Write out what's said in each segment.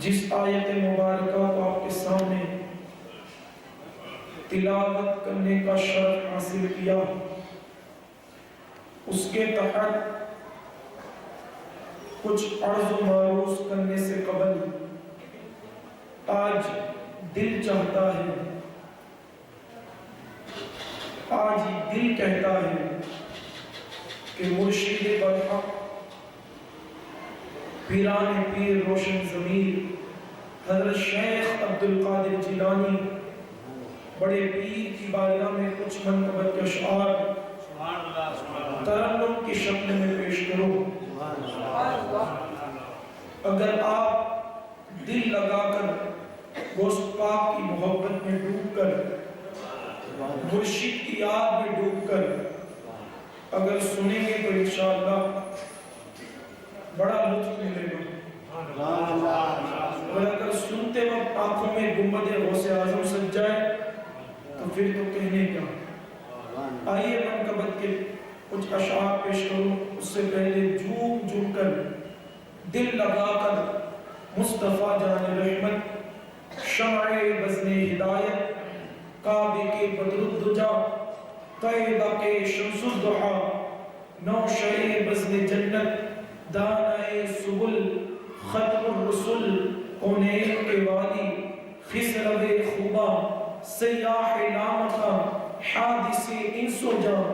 جس آیت مبارکہ کو آپ کے سامنے تلاوت کرنے کا شرف حاصل کیا، اس کے تحت کچھ عرض و معروض کرنے سے قبل آج دل چاہتا ہے، آج دل کہتا ہے کہ مرشد برحق پیران پیر روشن ضمیر حضرت شیخ عبدالقادر جیلانی بڑے پیر کی بارگاہ میں کچھ منقبت کے اشعار ترنم کی شکل میں پیش کرو۔ اگر آپ دل لگا کر گوشت پاک کی محبت میں ڈوب کر، مرشد کی یاد میں ڈوب کر اگر سنیں گے تو انشاءاللہ بڑا لطف ملے گا، اور اگر سنتے وقت آنکھوں میں گنبد غوث اعظم سج جائے تو پھر تو کہنے کیا۔ آئیے منقبت کے کچھ اشعار پیش کروں، اس سے پہلے جھوم جھوم کر دل لگا کر مصطفیٰ جان رحمت شمع بزم ہدایت کعبے کے بدر الدجا طیبہ کے شمس الضحا نوشہ بزم جنت دانہ سبل ختم الرسل کونین کے وادی خسرو خوبا سیاح لامکہ حادث انس و جان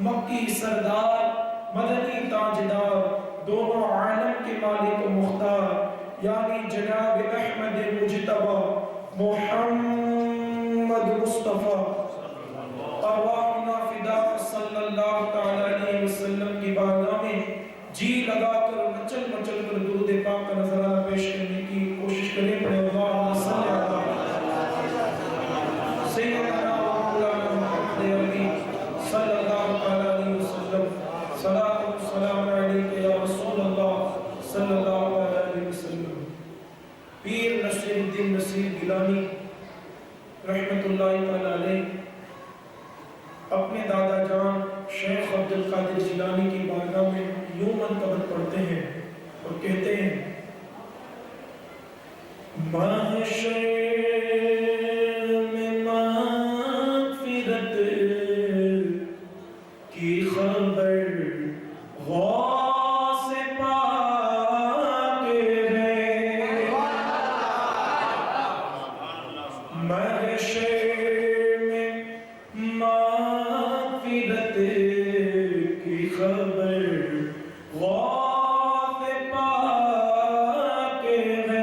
مکی سردار مدنی تاجدار دونوں عالم کے مالک و مختار یعنی جناب احمد مجتبی محمد مصطفیٰ ارواحنا فدا صلی اللہ تعالیٰ علیہ وسلم کی بارگاہ میں جی لگا کر مچل مچل کر درود پاک کا نظرانہ پیش کرنے کی کوشش کریں۔ پڑھیں اللہم صلی سیدنا مولانا محمد علی صلی اللہ علیہ وسلم صلاۃ و سلام علیک یا رسول اللہ صلی اللہ علیہ وسلم۔ پیر نصیر الدین نصیر گیلانی رحمت اللہ تعالی علیہ اپنے دادا جان شیخ عبدالقادر جیلانی کی بارگاہ میں یوں منقبت پڑھتے ہیں اور کہتے ہیں، محشر میں مغفرت کی خبر غوث پاک ہے، محشر میں مغفرت کی خبر غوث پاک ہے،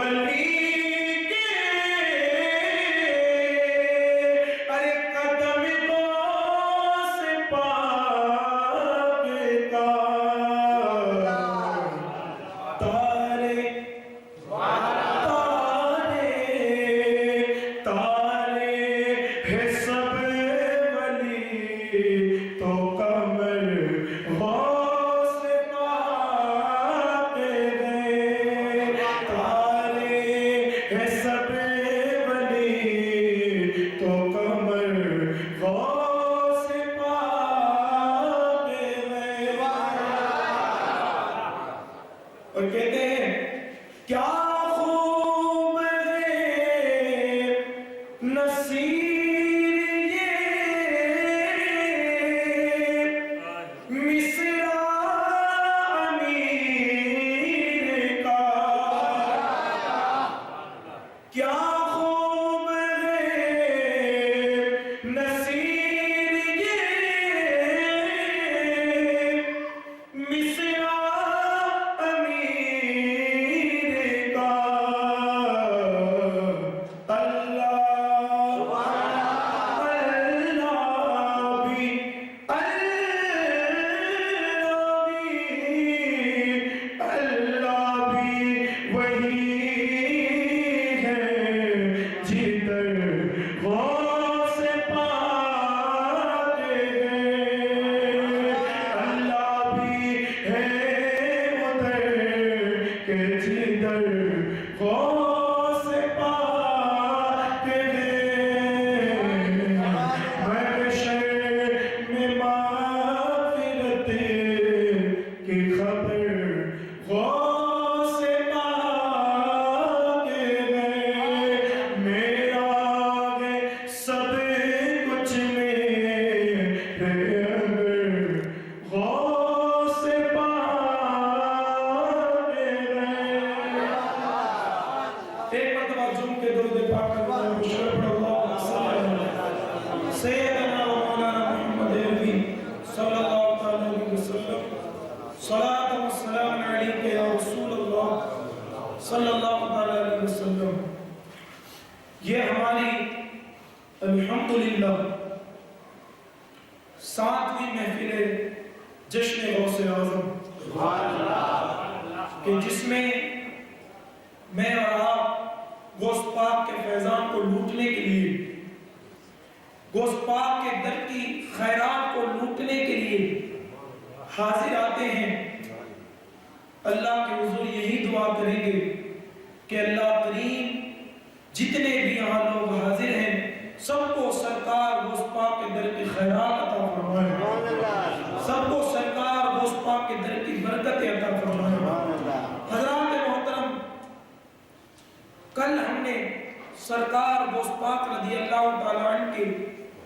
ولی کے ارے قدم غوث پاک کا تارے ہے سب ولی تو کمر غوث پاک گئے تارے ہے سب ولی تو کمر غوث پاک گئے اور کہتے ہیں کیا خوب ہے نصیر یہ مصرع امیر کا کیا خوب ہے نصیر یہ مصرع امیر کا اللہ اللہ بھی وہی ہے جدھر غوث پاک ہے اللہ بھی ہے ادھر کہ جدھر غوث پاک ہے محشر میں مغفرت کی خبر غوث پاک ہے میرا ہے سب کچھ میرے اندر غوث پاک ہے ایک مرتبہ جم کے درود پاک کرتا ہے مشرف اللہ سیدنا و مولانا محمد عربی صلی اللہ علیہ وسلم صلاة و سلام علیکہ یا رسول اللہ صلی اللہ علیہ وسلم یہ ہماری الحمدللہ 7ویں محفل جشن غوث اعظم کہ جس میں میں اور آپ غوث پاک کے فیضان کو لوٹنے کے لیے غوث پاک کے در کی خیرات کو لوٹنے کے لیے حاضر آتے ہیں اللہ کے حضور یہی دعا کریں گے کہ اللہ کریم جتنے بھی یہاں لوگ حاضر ہیں سب کو سرکار غوث پاک کے در کی خیرات عطا فرمائے سب کو سرکار غوث پاک کے در کی برکت عطا فرمائے حضرات محترم کل ہم نے سرکار غوث پاک رضی اللہ تعالیٰ عنہ کے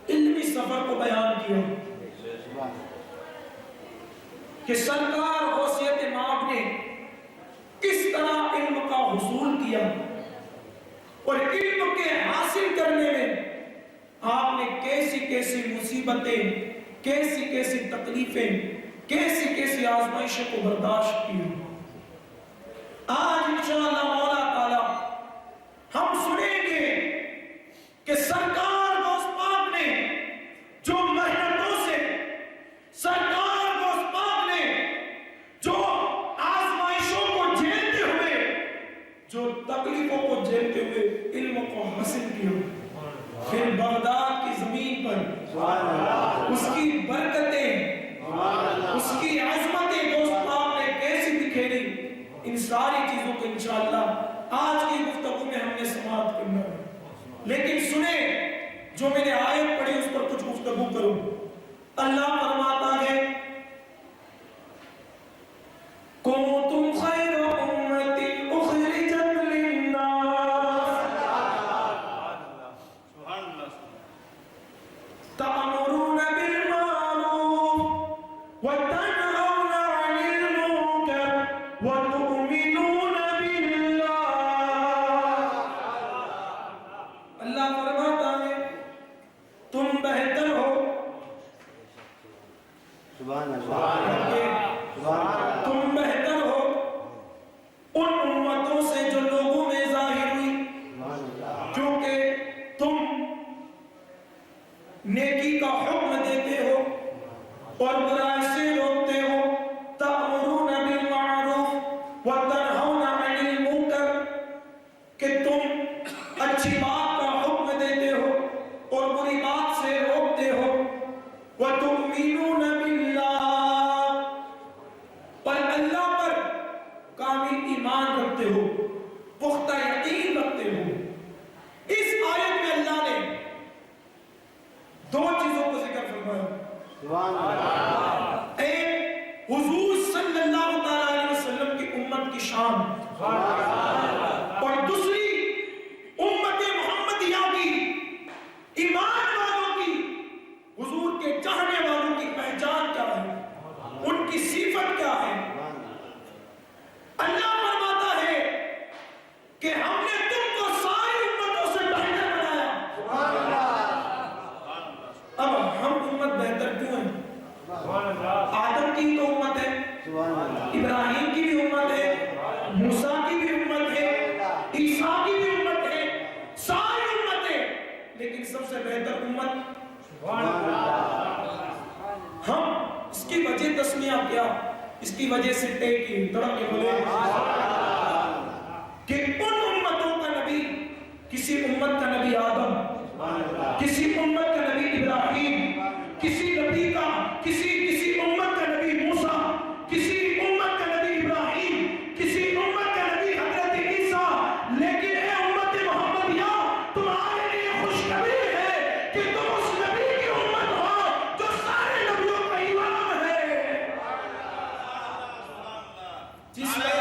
علمی سفر کو بیان کیا کہ سرکار غوثیت مآب نے کس طرح علم کا حصول کیا اور علم کے حاصل کرنے میں آپ نے کیسی کیسی مصیبتیں کیسی کیسی تکلیفیں کیسی کیسی آزمائشوں کو برداشت کی آج انشاءاللہ مولا تعالی ہم سنیں گے کہ سرکار غوث پاک نے جو محنتوں سے سرکار غوث پاک نے جو آزمائشوں کو جھیلتے ہوئے جو تکلیفوں کو جھیلتے ہوئے علم کو حاصل کیا پھر بغداد کی زمین پر اس کی برکتیں اس کی عظمتیں غوث پاک نے کیسی بکھیری ان ساری چیزوں کو انشاءاللہ آج کی گفتگو میں ہم نے سماعت کرنا ہے لیکن سنیں جو میں نے آیت پڑھی اس پر کچھ گفتگو کروں اللہ فرماتا ہے کنتم خیر امت اخرجت للناس تأمرون بالمعروف وتنهون عن المنکر وتؤمنون باللہ اللہ فرماتا ہے تم بہتر ہو کہ تم اچھی بات کا حکم دیتے ہو اور بری بات سے روکتے ہو. وَتُؤْمِنُونَ بِاللَّهِ، پر اللہ پر کامل ایمان رکھتے ہو، پختہ یقین رکھتے ہو. اس آیت میں اللہ نے دو چیزوں کو ذکر فرمایا. سبحان اللہ. ایک حضور صلی اللہ علیہ وسلم کی امت کی شان، اور دوسری امت محمدیہ کی، ایمان والوں کی، حضور کے چاہنے والوں کی پہچان کیا ہے، ان کی صفت کیا ہے. اللہ فرماتا ہے کہ ہم نے تم کو ساری امتوں سے بہتر بنایا. اب ہم امت بہتر کیوں ہیں؟ آدم کی تو امت ہے، ابراہیم کی بھی امت ہے، موسیٰ کی بھی امت ہے، عیسیٰ کی بھی امت ہے، ساری امتیں، لیکن سب سے بہتر امت ہم. اس کی وجہ تسمیہ کیا؟ اس کی وجہ سے ٹیکی تڑپ کے بولے کہ ان امتوں کا نبی، کسی امت کا نبی آدم، کسی امت کا نبی ابراہیم، کسی نبی کا کسی امت کا نبی موسیٰ، کسی امت کا نبی ابراہیم، کسی امت کا نبی حضرت عیسیٰ. لیکن اے امت محمدیہ، تمہارے لیے خوشخبری ہے کہ تم اس نبی کی امت ہو جو سارے نبیوں کا امام ہے. جس طرح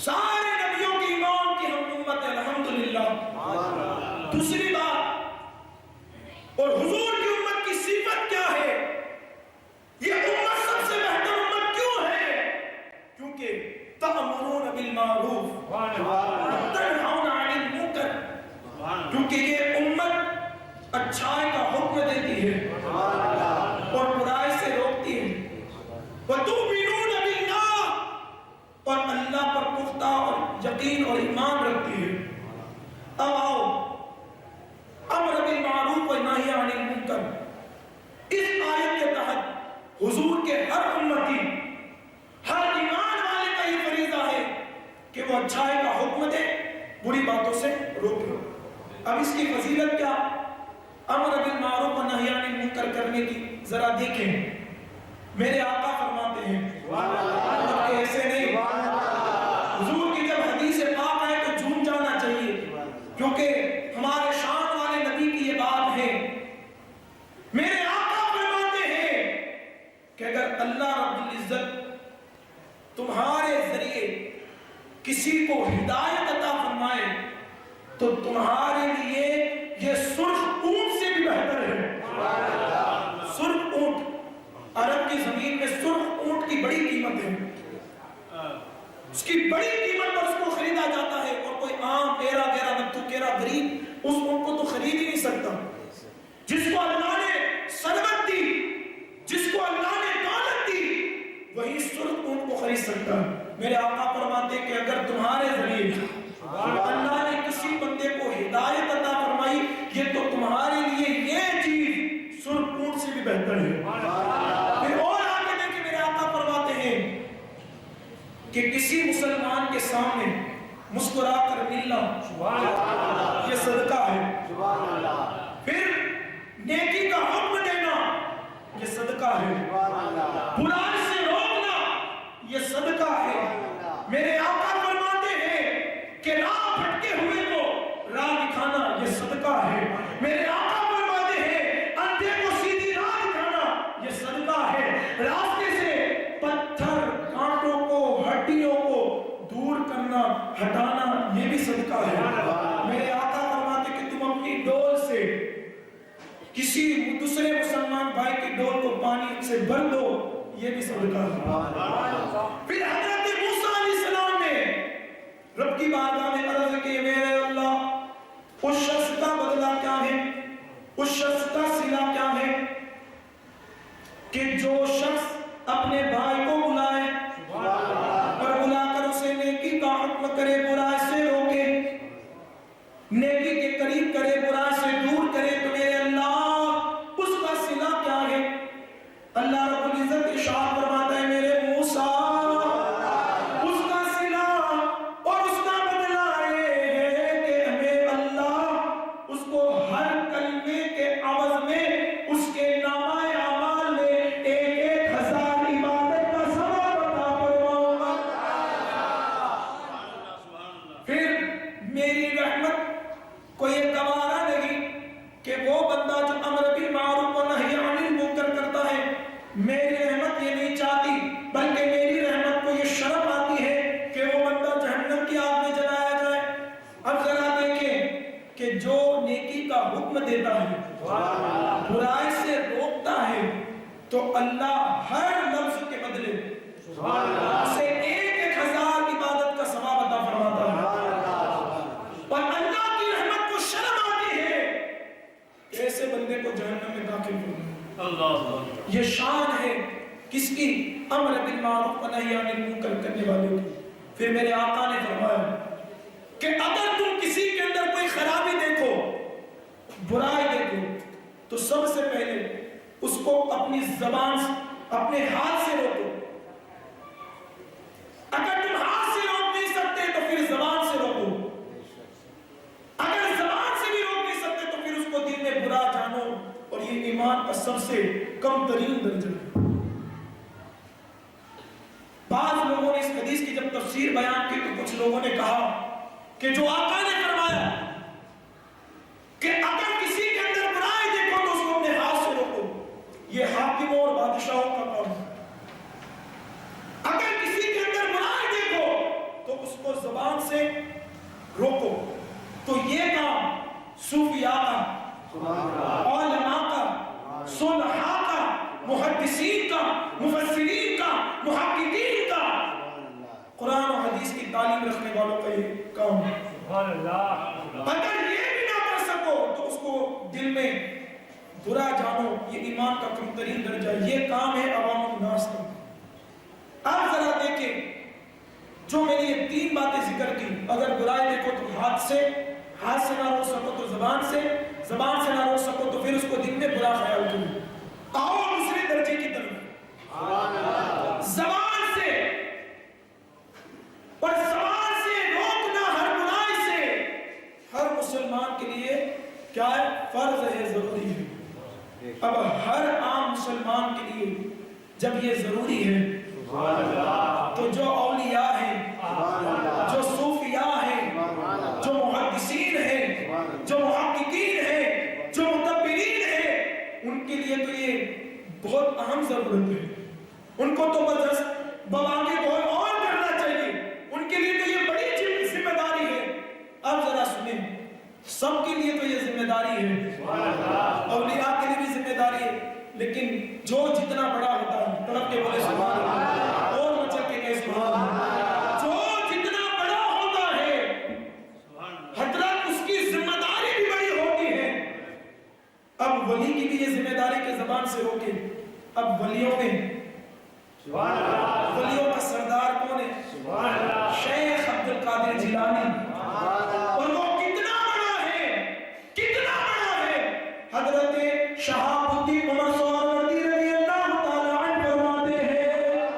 سارے نبیوں کی امام کی ہم امت ہے الحمدللہ. دوسری بات، اور حضور کی امت کی صفت کیا ہے؟ یہ امت سب سے بہتر امت کیوں ہے؟ کیونکہ تأمرون بالمعروف وتنہون عن المنکر، کیونکہ یہ امت اچھائی کا حکم دیتی ہے اور برائی سے روکتی ہے. وتؤمنون باللہ، اور اللہ پر پختہ اور یقین اور ایمان رکھتی ہے. اب آؤ، امر بالمعروف و نہی عن المنکر. اس آیت کے تحت حضور کے ہر امتی، ہر ایمان والے کا یہ فریضہ ہے کہ وہ اچھائی کا حکم دے، بری باتوں سے روکے. اب اس کی فضیلت کیا؟ امر بالمعروف و نہی عن المنکر کرنے کی ذرا دیکھیں. میرے آقا فرماتے ہیں، مطلب کہ ایسے نہیں، حضور کی جب حدیث پاک آئے تو جھوم جانا چاہیے، کیونکہ ہمارے شان والے نبی کی یہ بات ہے. میرے آقا فرماتے ہیں کہ اگر اللہ رب العزت تمہارے ذریعے کسی کو ہدایت عطا فرمائے تو تمہارے لیے یہ سرخ اونٹ سے بھی بہتر ہے. سرخ اونٹ، عرب کی زمین میں سرخ اونٹ کی بڑی قیمت ہے. اس کی بڑی قیمت پر اس کو خریدا جاتا ہے، اور کوئی عام تیرا گیرا نتو کیرا غریب اس اونٹ کو تو خرید ہی نہیں سکتا. جس کو اللہ نے ثروت دی، جس کو اللہ نے دولت دی، وہی سرخ اونٹ کو خرید سکتا ہے. میرے آقا فرماتے کہ اگر تمہارے ذریعے اللہ نے کسی بندے کو ہدایت عطا فرمائی، یہ تو تمہارے لیے یہ چیز سرخ اونٹ سے بھی بہتر ہے. پھر اور آگے دیکھیں، میرے آقا فرماتے ہیں کہ کسی مسلمان کے سامنے مسکرا کر ملنا یہ صدقہ ہے. پھر نیکی کا حکم دینا یہ صدقہ ہے. برائی سے روکنا یہ صدقہ ہے. میرے آقا فرماتے ہیں کہ راہ بھٹکے ہوئے کو راہ دکھانا یہ صدقہ ہے. میرے آقا فرماتے ہیں اندھے کو سیدھی راہ دکھانا یہ صدقہ ہے. راستے سے پتھر کانٹوں کو ہڈیوں کو دور کرنا ہٹانا یہ بھی صدقہ ہے. میرے آقا فرماتے کہ تم اپنی ڈول سے کسی دوسرے مسلمان بھائی کی ڈول کو پانی سے بھر دو یہ بھی صدقہ ہے. پھر حضرت موسیٰ علیہ السلام نے رب کی بارگاہ میں عرض کی، میرے اللہ اس شخص کا بدلہ کیا ہے، اس شخص کا صلہ کیا ہے کہ جو شخص اپنے بھائی کو بلائے اور بلا کر اسے نیکی کا حکم کرے، برائی سے روکے، نیکی کے قریب کرے، برائی سے دور کرے، تو میرے اللہ اس کا صلہ کیا ہے؟ اللہ رب العزت ارشاد فرماتا ہے، میرے اللہ ہر لفظ کے بدلے اسے 1,000 عبادت کا ثواب عطا فرماتا ہے. اور اللہ کی رحمت کو شرم آتی ہے ایسے بندے کو جہنم میں داخل کرنا. یہ شان ہے کس کی؟ امر بالمعروف و نہی عن المنکر کرنے والے کی. پھر میرے آقا نے فرمایا کہ اگر تم کسی کے اندر کوئی خرابی دیکھو، برائی دیکھو، تو سب سے پہلے اس کو اپنی زبان سے، اپنے ہاتھ سے روکو. اگر تم ہاتھ سے روک نہیں سکتے تو پھر زبان سے روکو. اگر زبان سے بھی روک نہیں سکتے تو پھر اس کو دل میں برا جانو. اور یہ ایمان کا سب سے کم ترین درجہ ہے. بعض لوگوں نے اس حدیث کی جب تفسیر بیان کی تو کچھ لوگوں نے کہا کہ جو آقا نے فرمایا کہ اگر کسی کے اندر برائی دیکھو تو اس کو اپنے ہاتھ سے روکو، یہ حاکموں اور بادشاہوں کا کام ہے. اگر کسی کے اندر برائی دیکھو تو اس کو زبان سے روکو. تو یہ کام صوفیاء کا، علماء کا، صلحاء کا، محدثین کا، مفسرین کا، محققین کا، قرآن و حدیث کی تعلیم رکھنے والوں کا یہ کام ہے. اگر یہ بھی نہ کر سکو تو اس کو دل میں برا جانو. یہ ایمان کا کم ترین درجہ ہے. یہ کام ہے عوام الناس کا. آپ ذرا دیکھیں جو میں نے یہ 3 باتیں ذکر کی، اگر برائی دیکھو تو ہاتھ سے نہ روک سکو تو زبان سے نہ روک سکو تو پھر اس کو دل میں برا خیال کرو. آؤ دوسرے درجے کی طرف، زبان سے، اور زبان سے روکنا ہر برائی سے ہر مسلمان کے لیے کیا ہے؟ فرض ہے، ضروری ہے. اب ہر عام مسلمان کے لیے جب یہ ضروری ہے تو جو اولیاء ہیں، جو صوفیاء ہیں، جو محدثین ہیں، جو محققین ہیں، جو مدبرین ہیں، ان کے لیے تو یہ بہت اہم ضرورت ہے. ان کو تو بس بواقع کو اور کرنا چاہیے. ان کے لیے تو یہ بڑی ذمہ داری ہے. اب ذرا سنیں، سب کے لیے تو یہ ذمہ داری ہے، اولیاء کے لیے بھی ذمہ داری ہے، لیکن جو جتنا بڑا ہوتا ہے، طرف کے بولے سبحان اللہ، اور مچل کے کہے سبحان اللہ، جو جتنا بڑا ہوتا ہے حضرت اس کی ذمہ داری بھی بڑی ہوتی ہے. اب ولی کی بھی یہ ذمہ داری کہ زبان سے روکے. اب ولیوں کا سردار کون ہے؟ شیخ عبد القادر جیلانی. اور وہ کتنا بڑا ہے حضرت شہاب الدین عمر سہروردی رضی اللہ تعالی عنہ فرماتے ہیں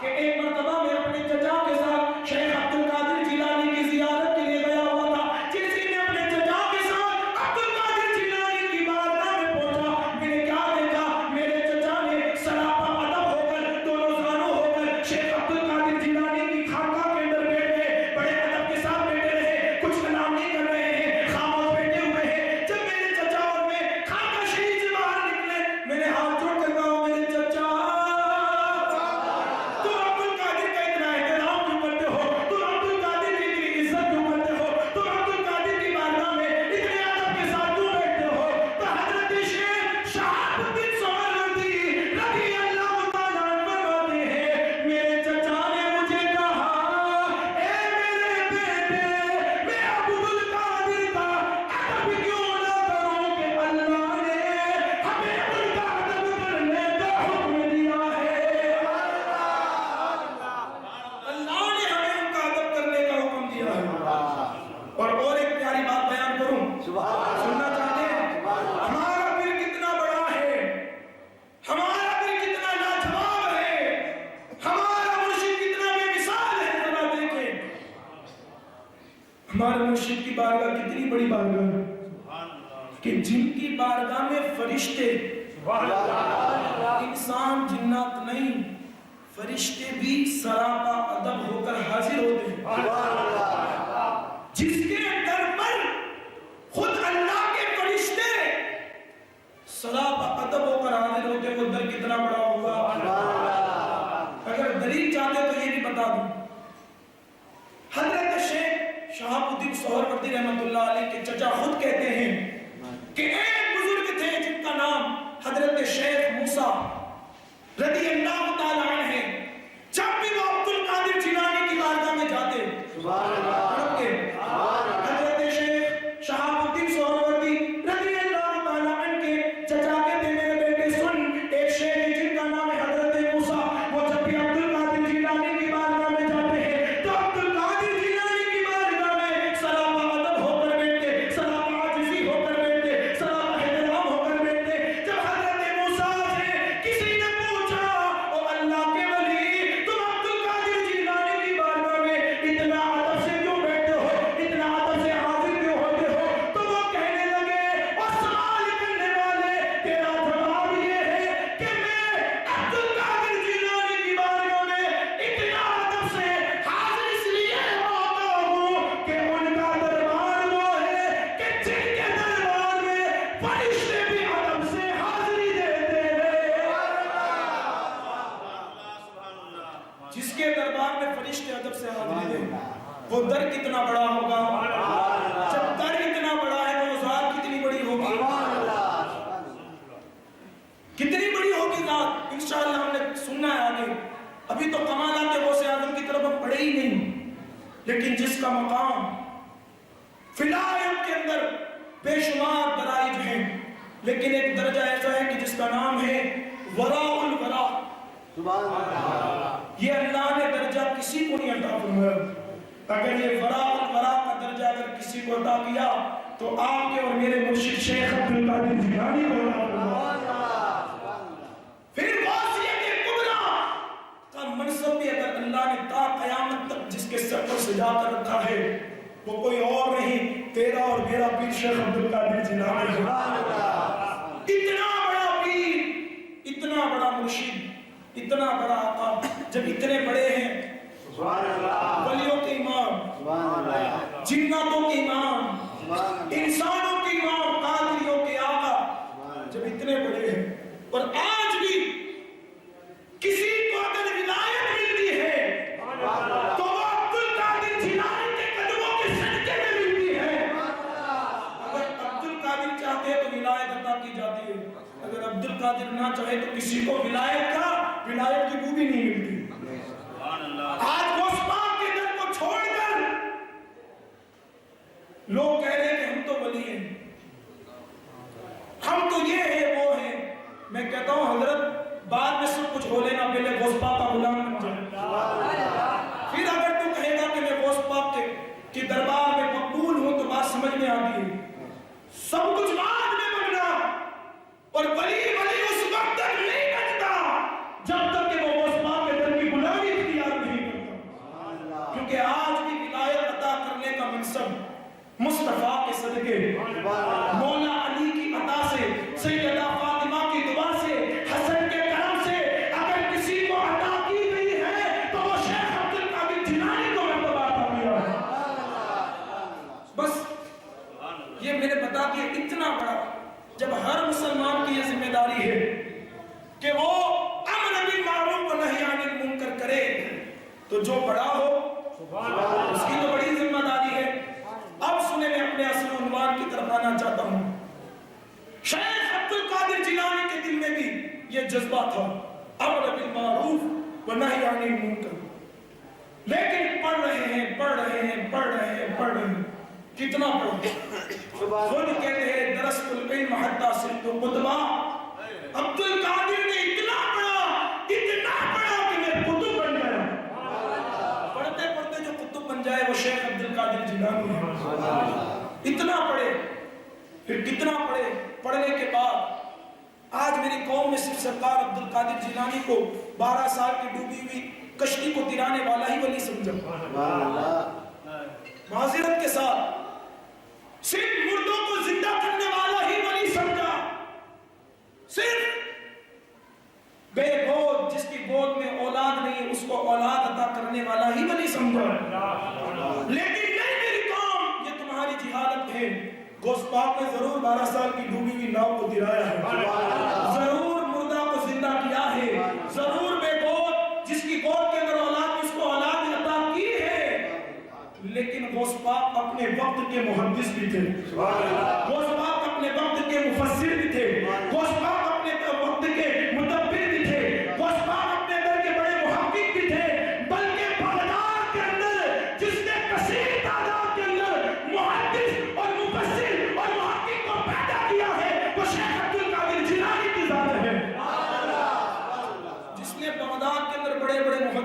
کہ ایک مرتبہ میں اپنے چچا کے ساتھ شیخ عبد القادر جیلانی کی زیارت کے لیے گیا ہوا تھا. جیسے میں اپنے چچا کے ساتھ عبد القادر جیلانی کی بارگاہ میں پہنچا، میں نے کیا دیکھا؟ میرے چچا نے سراپا ادب ہو کر، دونوں زانوں ہو کر شیخ عبد القادر جیلانی کی خانقاہ کے اندر بیٹھے، بڑے ادب کے ساتھ بیٹھے رہے، کچھ کلام نہیں کر رہے ہیں، خاموش بیٹھے ہوئے ہیں. جب میرے چچا اور میں خانقاہ شریف سے باہر نکلے، میں نے ہاتھ جوڑ کر کہا، میرے چچا تم عبد القادر کا اتنا احترام کیوں کرتے ہو؟ تم عبد القادر کی اتنی عزت کیوں کرتے ہو؟ تم عبد القادر کی بارگاہ میں اتنے ادب کے ساتھ کیوں بیٹھتے ہو؟ تو حضرت شیخ شہاب الدین سہروردی رضی اللہ تعالیٰ عنہ فرماتے ہیں، میرے چچا نے مجھے کہا، اے میرے بیٹے، میں عبد القادر کا ادب کیوں نہ کروں کہ اللہ نے ہمیں ان کا ادب کرنے کا حکم دیا ہے. اللہ نے ہمیں ان کا ادب کرنے کا حکم دیا ہے. اور ایک پیاری بات بیان کروں، سننا چاہتے ہیں؟ ہمارا پھر کتنا بڑا ہے، ہمارا پھر کتنا لاجواب ہے، ہمارا مرشد کتنا بے مثال ہے. ذرا دیکھیں ہمارے مرشد کی بارگاہ کتنی بڑی بارگاہ ہے کہ جن کی بارگاہ میں فرشتے، انسان جنات نہیں، فرشتے بھی سراپا ادب ہو کر حاضر ہوتے ہیں. جس کے در پر خود اللہ کے فرشتے سراپا ادب ہو کر حاضر ہوتے ہیں، وہ در کتنا بڑا ہوگا. اگر دلیل چاہتے تو یہ بھی بتا دوں، حضرت شیخ شہاب الدین سہروردی رحمۃ اللہ علیہ کے چچا خود کہتے ہیں کہ ایک بزرگ تھے جن کا نام حضرت شیخ موسیٰ رضی اللہ تعالیٰ عنہ جب بھی وہ عبد القادر جیلانی کی بارگاہ میں جاتے سبحان اللہ حضرت شیخ شہاب الدین سہروردی رضی اللہ تعالیٰ عنہ کے چچا کہتے ہیں میرے بیٹے سن ایک شیخ ہے جن کا نام ہے حضرت موسیٰ، وہ جب بھی عبد القادر جیلانی کی بارگاہ میں جاتے ہیں تو عبد القادر جیلانی کی بارگاہ میں سلام ادب ہو کر بیٹھتے، سلام عاجزی ہو کر بیٹھتے، سلام احترام ہو کر بیٹھتے۔ جب حضرت موسیٰ سے کسی نے پوچھا او اللہ کے ولی تم عبد القادر جیلانی کی بارگاہ میں اتنا ادب سے کیوں بیٹھتے ہو، اتنا ادب سے حاضر کیوں ہوتے ہو؟ تو وہ کہنے لگے اور سوال کرنے والے تیرا جواب یہ ہے کہ میں عبد القادر جیلانی کی بارگاہ میں اتنا ادب سے حاضر اس لیے ہوتا ہوں کہ ان کا دربار وہ ہے کہ جن کے دربار میں فرشتے بھی ادب سے حاضری دیتے ہیں۔ جس کے دربار میں فرشتے ادب سے حاضری دیں وہ در کتنا بڑا ہوگا؟ جب در اتنا بڑا ہے تو وہ ذات کتنی بڑی ہوگی؟ کتنی بڑی ہوگی ذات؟ انشاءاللہ ہم نے سننا ہے آگے۔ ابھی تو کمالات غوث اعظم کی طرف ہم پڑھے ہی نہیں، لیکن جس کا مقام فی الآیت کے اندر بے شمار درائج ہیں، لیکن ایک درجہ ایسا ہے کہ جس کا نام ہے وراء الورا۔ سبحان اللہ یہ اللہ نے درجہ کسی کو نہیں عطا فرمایا۔ اگر یہ وراء الورا کا درجہ اگر کسی کو عطا کیا تو آپ کے اور میرے مرشد شیخ عبد القادر جیلانی کو عطا فرمایا۔ پھر غوثیت کبریٰ کا منصب بھی اگر اللہ نے تا قیامت تک جس کے سر پر سجا کر رکھا ہے وہ کوئی اور نہیں، تیرا اور میرا پیر شیخ عبد القادر جیلانی ہے۔ اتنا بڑا پیر، اتنا بڑا مرشد، اتنا بڑا آقا، جب اتنے بڑے ہیں، سبحان اللہ ولیوں کے امام، سبحان اللہ جناتوں کے امام، انسانوں کے امام، قادریوں کے آقا، جب اتنے بڑے ہیں اور آج بھی کسی کو اگر ولایت ملتی ہے تو وہ عبد القادر جیلانی کے قدموں کے صدقے میں ملتی ہے۔ اگر عبد القادر چاہتے تو ولایت عطا کی جاتی ہے، اگر عبد القادر نہ چاہے تو کسی کو ولایت کی بو بھی نہیں ملتی۔ آج غوث پاک کے در کو چھوڑ کر لوگ کہہ رہے ہیں کہ ہم تو ولی ہیں، ہم تو یہ ہیں وہ ہیں۔ میں کہتا ہوں حضرت بعد میں سب کچھ ہو لینا، پہلے غوث پاک کا غلام بن جائے، پھر اگر تو کہے گا کہ میں غوث پاک کے دربار میں مقبول ہوں تو بات سمجھ میں آتی ہے۔ سب کچھ بعد میں بننا، اور ولی اس وقت تک نہیں بنتا جب تک کہ وہ غوث پاک کے در کی غلامی اختیار نہیں کرتا، کیونکہ آج بھی ولایت عطا کرنے کا منصب مصطفیٰ کے صدقے، مولا علی کی عطا سے، سیدہ فاطمہ کی دعا سے، حسن کے کرم سے اگر کسی کو عطا کی گئی ہے تو وہ شیخ عبد القادر جیلانی کو مرتبہ عطا کیا ہے۔ بس یہ میں نے بتا دیا اتنا بڑا، جب ہر مسلمان کی یہ ذمہ داری ہے کہ وہ امر بالمعروف و نہی عن المنکر کرے، تو جو بڑا ہو اس کی تو بڑی ذمہ داری ہے۔ اب سنیں، میں اپنے اصل عنوان کی طرف آنا چاہتا ہوں۔ شیخ عبد القادر جیلانی کے دل میں بھی یہ جذبہ تھا، امر بالمعروف و نہی عن المنکر، لیکن پڑھ رہے ہیں کتنا پڑھو؟ خود کہتے ہیں درست العلم حتی صرت قطبہ، عبد القادر نے اتنا پڑھا کہ میں قطب بن گیا۔ پڑھتے پڑھتے جو قطب بن جائے وہ شیخ عبد القادر جیلانی ہے۔ اتنا پڑھے، پھر کتنا پڑھے، پڑھنے کے بعد آج میری قوم میں صرف سرکار عبد القادر جیلانی کو 12 سال کی ڈوبی ہوئی کشتی کو ترانے والا ہی ولی سمجھا۔ معذرت کے ساتھ صرف مردوں کو زندہ کرنے والا ہی ولی سمجھا، صرف بے گود جس کی گود میں اولاد نہیں اس کو اولاد عطا کرنے والا ہی ولی سمجھا۔ لیکن نہیں میری قوم، یہ تمہاری جہالت ہے۔ غوث پاک نے ضرور 12 سال کی ڈوبی ہوئی ناؤ کو گرایا ہے، ضرور مردہ کو زندہ کیا ہے، ضرور بے گود جس کی گود کے اندر اولاد اس کو اولاد عطا کی ہے، لیکن غوث پاک اپنے وقت کے محدث بھی تھے، غوث پاک اپنے وقت کے مفسر بھی تھے، غوث پاک اپنے وقت کے مدبر بھی تھے، غوث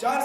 4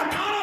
18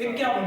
51।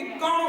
51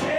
6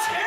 6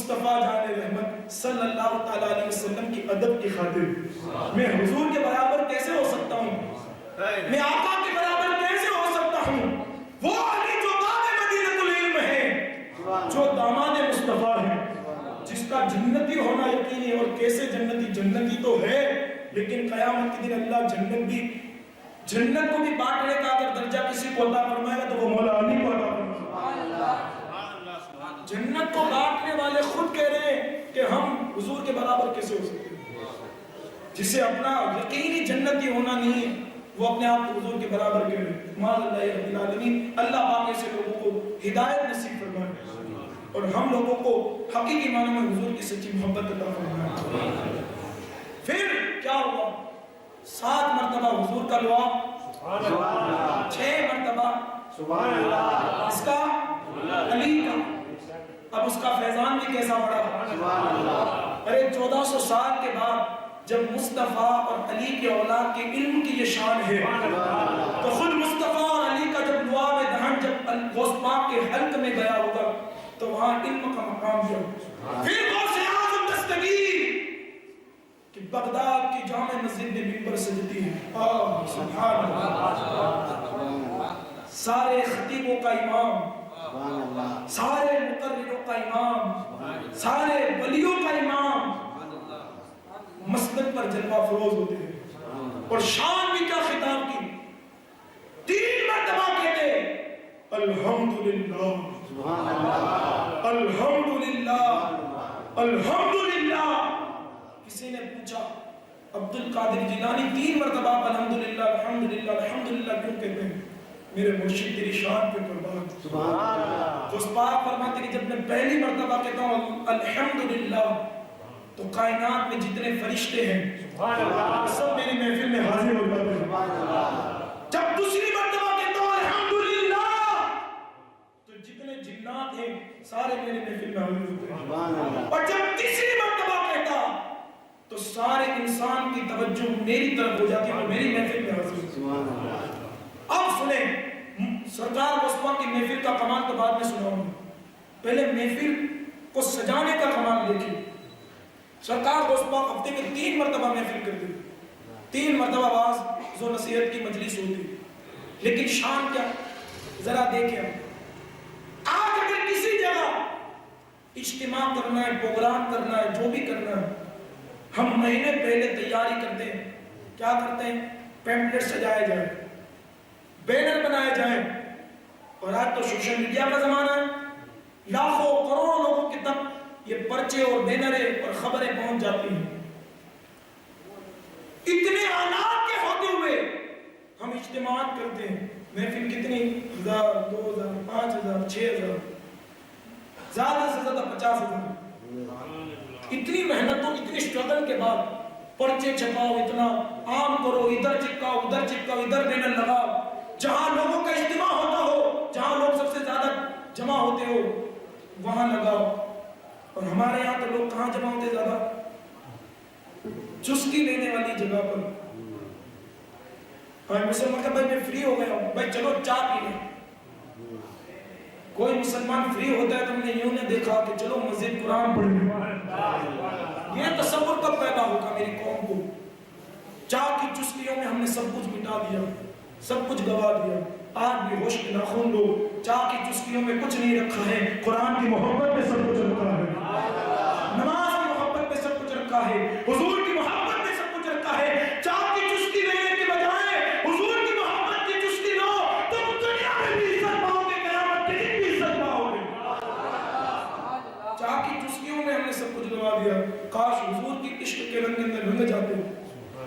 مصطفیٰ جان رحمت صلی اللہ تعالیٰ علیہ وسلم کی ادب کی خاطر میں حضور کے برابر کیسے ہو سکتا ہوں؟ میں آقا کے برابر کیسے ہو سکتا ہوں؟ وہ علی جو باب مدینۃ العلم ہے، جو داماد مصطفیٰ ہے، جس کا جنتی ہونا یقینی ہے. اور کیسے جنتی تو ہے، لیکن قیامت کے دن اللہ جنت کو بھی بانٹنے کا اگر درجہ کسی کو عطا فرمائے گا تو وہ مولا علی کو عطا فرمائے گا. جنت کو بانٹنے والے خود کہہ رہے ہیں کہ ہم حضور کے برابر کیسے ہو سکتے ہیں؟ جسے اپنا یقینی جنتی ہونا نہیں ہے وہ اپنے آپ کو حضور کے برابر کہہ رہے ہیں. ماذ اللہ رب العالمین اللہ پاک ایسے لوگوں کو ہدایت نصیب فرمائے اور ہم لوگوں کو حقیقی معنی میں حضور کی سچی محبت عطا فرمائے. پھر کیا ہوا؟ 7 مرتبہ حضور کا لوا، 6 مرتبہ سبحان اللہ اس کا علی کا. اب اس کا فیضان بھی کیسا بڑا. سبحان اللہ. ارے 1400 سال کے بعد جب مصطفیٰ اور علی کے اولاد کے علم کی یہ شان ہے تو خود مصطفیٰ اور علی کا جب لوا میں دہن جب غوث پاک کے حلق میں گیا ہوگا تو وہاں علم کا مقام دیا. پھر غوث اعظم دستگیر کہ بغداد کی جامع مسجد میں منبر سجتی ہے. سبحان اللہ. سارے خطیبوں کا امام، سارے مقرروں کا امام، سارے ولیوں کا امام مسجد پر جلوہ فروز ہوتے ہیں. اور شان بھی کیا خطاب کی، 3 مرتبہ کہتے الحمدللہ الحمدللہ الحمدللہ. کسی نے پوچھا عبد القادر جیلانی 3 مرتبہ الحمدللہ الحمدللہ الحمدللہ کیوں کہتے ہیں؟ میرے مرشد تیری شان پہ قربان. سبحان اللہ. اس پاک فرماتے کہ جب میں پہلی مرتبہ کہتا ہوں الحمدللہ تو کائنات میں جتنے فرشتے ہیں سب میری محفل میں حاضر ہو جاتے ہیں. جب دوسری مرتبہ کہتا ہوں الحمدللہ تو جتنے جنات ہیں سارے میری محفل میں حاضر ہوتے ہیں. اور جب تیسری مرتبہ کہتا تو سارے انسان کی توجہ میری طرف ہو جاتی ہے اور میری محفل میں حاضر ہوتی ہے. اب سنیں سرکار غوث کی محفل کا کمال تو بعد میں سناؤں گا، پہلے محفل کو سجانے کا کمال دیکھیں. سرکار غوث ہفتے میں 3 مرتبہ محفل کرتے، 3 مرتبہ واعظ و نصیحت کی مجلس ہوتی. لیکن شان کیا ذرا دیکھیں. آج اگر کسی جگہ اجتماع کرنا ہے، پروگرام کرنا ہے، جو بھی کرنا ہے، ہم مہینے پہلے تیاری کرتے ہیں. کیا کرتے ہیں؟ پیمپلیٹ سجائے جائیں، بینر بنائے جائیں. اور آج تو سوشل میڈیا کا زمانہ ہے، لاکھوں کروڑوں لوگوں کے تک یہ پرچے اور بینریں اور خبریں پہنچ جاتی ہیں. اتنے آلات کے ہوتے ہوئے ہم اجتماعات کرتے ہیں. محفل کتنی 1000 2000 5000 6000 زیادہ سے زیادہ 50000. اتنی محنتوں اتنی اسٹرگل کے بعد پرچے چھپاؤ، اتنا عام کرو، ادھر چپکاؤ ادھر چپکاؤ، ادھر بینر لگاؤ، جہاں لوگوں کا اجتماع ہوتا ہو، جہاں لوگ سب سے زیادہ جمع ہوتے ہو وہاں لگاؤ. اور ہمارے یہاں تو لوگ کہاں جمع ہوتے زیادہ؟ چسکی لینے والی جگہ پر. مسلمان کا بھائی میں فری ہو گیا ہوں، بھائی چلو چائے پی لیں. کوئی مسلمان فری ہوتا ہے تو ہم نے یوں نے دیکھا کہ چلو مزید قرآن پڑھ لیں. یہ تصور کب پیدا ہوگا میری قوم کو؟ چائے کی چسکیوں میں ہم نے سب کچھ مٹا دیا، سب کچھ گوا دیا. آج بھی ہوش کے ناخن لو، چائے کی چسکیوں میں کچھ نہیں رکھا ہے، قرآن کی محبت میں سب کچھ رکھا ہے، نماز کی محبت میں سب کچھ رکھا ہے، حضور کی محبت میں سب کچھ رکھا ہے. چائے کی چسکی لینے کے بجائے حضور کی محبت کی چسکی لو، تم دنیا میں بھی عزت پاؤ گے، قیامت کے دن بھی عزت پاؤ گے. چائے کی چسکیوں میں ہم نے سب کچھ گوا دیا. کاش حضور کی عشق کے رنگ اندر رنگ جاتے.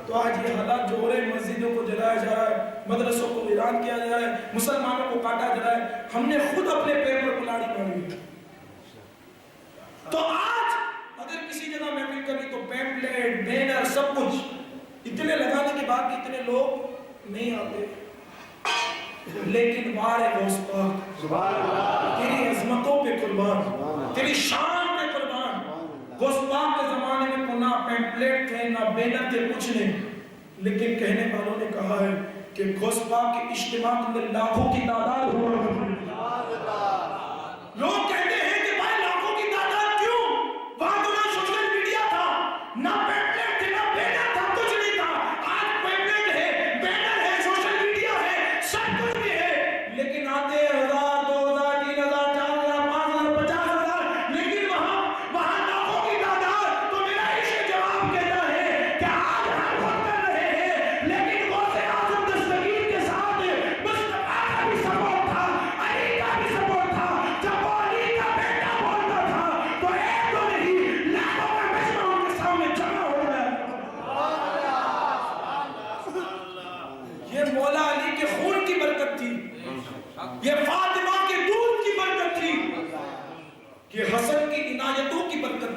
تو آج یہ حالات جو ہو رہے ہیں، مسجدوں کو جلایا جا رہا ہے، مدرسوں کو ویران کیا جا رہا ہے، مسلمانوں کو کاٹا جا رہا ہے، ہم نے خود اپنے پیر پر کلاڑی ماری. تو آج اگر کسی جگہ محفل کرنی تو پیمپلیٹ بینر سب کچھ اتنے لگانے کے بعد اتنے لوگ نہیں آتے. لیکن وار غوث پاک تیری عظمتوں پہ قربان، تیری شان پہ قربان. غوث پاک کے زمانے میں نہ پیمپلیٹ تھے نہ بینر تھے، کچھ نہیں. لیکن کہنے والوں نے کہا ہے کہ غوث پاک کے اجتماع کے اندر لاکھوں کی تعداد ہوا. لوگ کہتے ہیں کہ بھائی لاکھوں کی تعداد کیوں؟